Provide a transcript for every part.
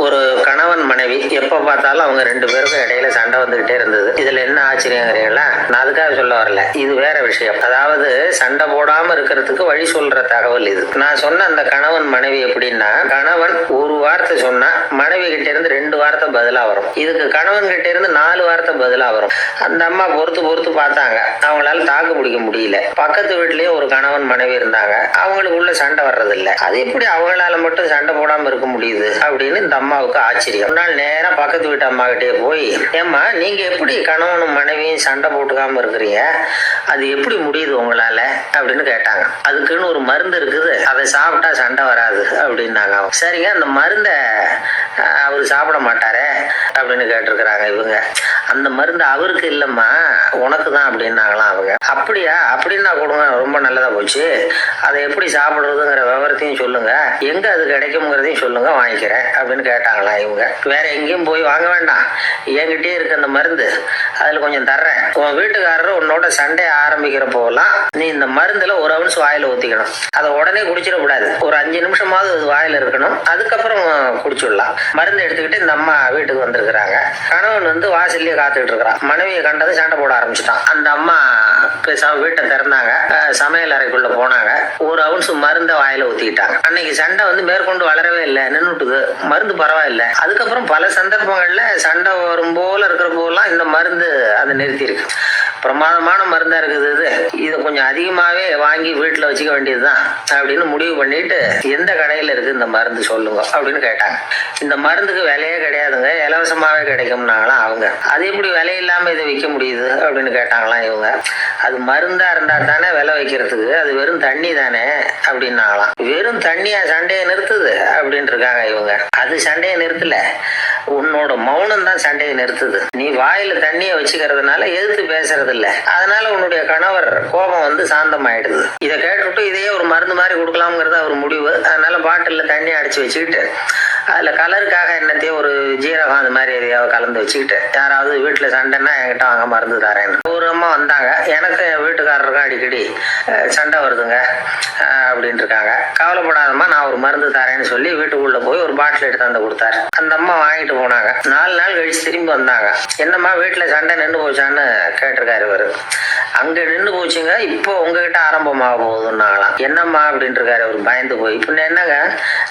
ஒரு கணவன் மனைவி எப்ப பார்த்தாலும் அவங்க ரெண்டு பேருக்கும் இடையில சண்டை வந்துகிட்டே இருந்தது. இதுல என்ன ஆச்சரியங்கிறீங்களா? நான் அதுக்காக சொல்ல வரல, இது வேற விஷயம். அதாவது சண்டை போடாம இருக்கிறதுக்கு வழி சொல்ற தகவல் இது. நான் சொன்ன அந்த கணவன் மனைவி எப்படின்னா, கணவன் ஒரு வார்த்தை சொன்னா மனைவி கிட்ட இருந்து 2 வார்த்தை பதிலா வரும். இதுக்கு கணவன் கிட்ட இருந்து 4 வார்த்தை பதிலா வரும். அந்த அம்மா பொறுத்து பொறுத்து பார்த்தாங்க, அவங்களால தாக்கு பிடிக்க முடியல. பக்கத்து வீட்லயும் ஒரு கணவன் மனைவி இருந்தாங்க, அவங்களுக்குள்ள சண்டை வர்றது இல்ல. அது எப்படி அவங்களால மட்டும் சண்டை போடாம இருக்க முடியுது அப்படின்னு இந்த அம்மாவுக்கு ஆச்சரியம். ஒரு நாள் நேரா பக்கத்து வீட்டு அம்மா கிட்டே போய், ஏம்மா நீங்க எப்படி கணவனும் மனைவியும் சண்டை போட்டுக்காம இருக்கிறீங்க, அது எப்படி முடியுது உங்களால அப்படின்னு கேட்டாங்க. அதுக்குன்னு ஒரு மருந்து இருக்குது, அதை சாப்பிட்டா சண்டை வராது அப்படின்னாங்க. சரிங்க, அந்த மருந்தை அவரு சாப்பிட மாட்டாரே அப்படின்னு கேட்டிருக்கிறாங்க இவங்க. அந்த மருந்து அவருக்கு இல்லம்மா, உனக்கு தான் அப்படின்னாங்களாம் அவங்க. அப்படியா? அப்படின்னா கொடுங்க, ரொம்ப நல்லதா போச்சு. அதை எப்படி சாப்பிடுறதுங்கிற விவரத்தையும் சொல்லுங்க, எங்க அது கிடைக்கும்ங்கிறதையும் சொல்லுங்க, வாங்கிக்கிறேன் அப்படின்னு கேட்டாங்களாம் இவங்க. வேற எங்கேயும் போய் வாங்க வேண்டாம், என்கிட்டயே இருக்கு அந்த மருந்து, அதுல கொஞ்சம் தர்றேன். உன் வீட்டுக்காரர் உன்னோட சண்டை ஆரம்பிக்கிற போகலாம் நீ இந்த மருந்துல ஒரு அவுன்ஸ் வாயில ஊத்திக்கணும். அதை உடனே குடிச்சிடக்கூடாது, ஒரு 5 நிமிஷமாவது அது வாயில இருக்கணும், அதுக்கப்புறம் குடிச்சுடலாம். மருந்து எடுத்துக்கிட்டு இந்த அம்மா வீட்டுக்கு வந்திருக்கிறாங்க. கணவன் வந்து வாசல்லையே காத்துக்கிட்டு இருக்கிறான். மனைவியை கண்டது சண்டை போட ஆரம்பிச்சுட்டான். அந்த அம்மா வீட்டை திறந்தாங்க, சமையல் அறைக்குள்ள போனாங்க, ஒரு அவுன்ஸ் மருந்தை வாயில ஊத்திக்கிட்டாங்க. அன்னைக்கு சண்டை வந்து மேற்கொண்டு வளரவே இல்லை, நின்றுட்டுது. மருந்து பரவாயில்லை. அதுக்கப்புறம் பல சந்தர்ப்பங்கள்ல சண்டை வரும் போல இருக்கிற போலாம் இந்த மருந்து அதை நிறுத்தி இருக்கு. பிரமாதமான மருந்தா இருக்குது இது, இதை கொஞ்சம் அதிகமாவே வாங்கி வீட்டுல வச்சுக்க வேண்டியதுதான் அப்படின்னு முடிவு பண்ணிட்டு, எந்த கடையில இருக்கு இந்த மருந்து சொல்லுங்க அப்படின்னு கேட்டாங்க. இந்த மருந்துக்கு விலையே கிடையாதுங்க, இலவசமாவே கிடைக்கும்னாங்களாம் அவங்க. அது எப்படி விலை இல்லாம இதை விற்க முடியுது அப்படின்னு கேட்டாங்களாம் இவங்க. அது மருந்தா இருந்தா தானே விலை வைக்கிறதுக்கு, அது வெறும் தண்ணி தானே அப்படின்னாங்களாம். வெறும் தண்ணியா சண்டையை நிறுத்துது அப்படின்னு இருக்காங்க இவங்க. அது சண்டையை நிறுத்தல, உன்னோட மௌனம் தான் சண்டையை நிறுத்துது. நீ வாயில தண்ணியை வச்சுக்கிறதுனால எதிர்த்து பேசுறது இல்ல, அதனால உன்னுடைய கணவர் கோபம் வந்து சாந்தம் ஆயிடுது. இதை கேட்டுவிட்டு இதையே ஒரு மருந்து மாதிரி கொடுக்கலாம்ங்கிறது அவர் முடிவு. அதனால பாட்டில்ல தண்ணி அடிச்சு வச்சுக்கிட்டு அதுல கலருக்காக என்னத்தையும் ஒரு ஜீரகம் அது மாதிரி எதையாவது கலந்து வச்சுக்கிட்டு, யாராவது வீட்டுல சண்டைன்னா என்கிட்ட வாங்க மருந்து தரேன்னு. ஒரு அம்மா வந்தாங்க, எனக்கு என் வீட்டுக்காரருக்கும் அடிக்கடி சண்டை வருதுங்க அப்படின்னு இருக்காங்க. கவலைப்படாதம்மா, நான் ஒரு மருந்து தரேன்னு சொல்லி வீட்டுக்குள்ள போய் ஒரு பாட்டில் எடுத்து வந்து கொடுத்தாரு. அந்த அம்மா வாங்கிட்டு போனாங்க. 4 நாள் கழிச்சு திரும்பி வந்தாங்க. என்னம்மா வீட்டுல சண்டை நின்று போச்சான்னு கேட்டிருக்காரு இவரு. அங்க நின்று போச்சுங்க, இப்போ உங்ககிட்ட ஆரம்பமாக போகுதுன்னாங்களாம். என்னம்மா அப்படின்னு இருக்காரு அவர் பயந்து போய். இப்ப என்னங்க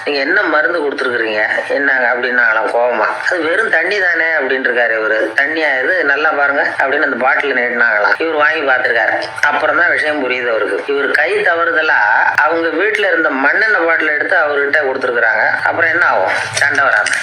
நீங்க என்ன மருந்து கொடுத்துருக்குறீங்க என்னங்க அப்படின்னாங்களாம் கோபமா. அது வெறும் தண்ணி தானே அப்படின்னு இருக்காரு இவரு. தண்ணியா இது, நல்லா பாருங்க அப்படின்னு அந்த பாட்டில் நீட்டினாங்களாம். இவர் வாங்கி பார்த்திருக்காரு. அப்புறம் தான் விஷயம் புரியுது அவருக்கு. இவர் கை தவறுதலா அவங்க வீட்டுல இருந்த மண்ணெண்ணெய் பாட்டில் எடுத்து அவர்கிட்ட கொடுத்துருக்குறாங்க. அப்புறம் என்ன ஆகும்? சண்டை வராம.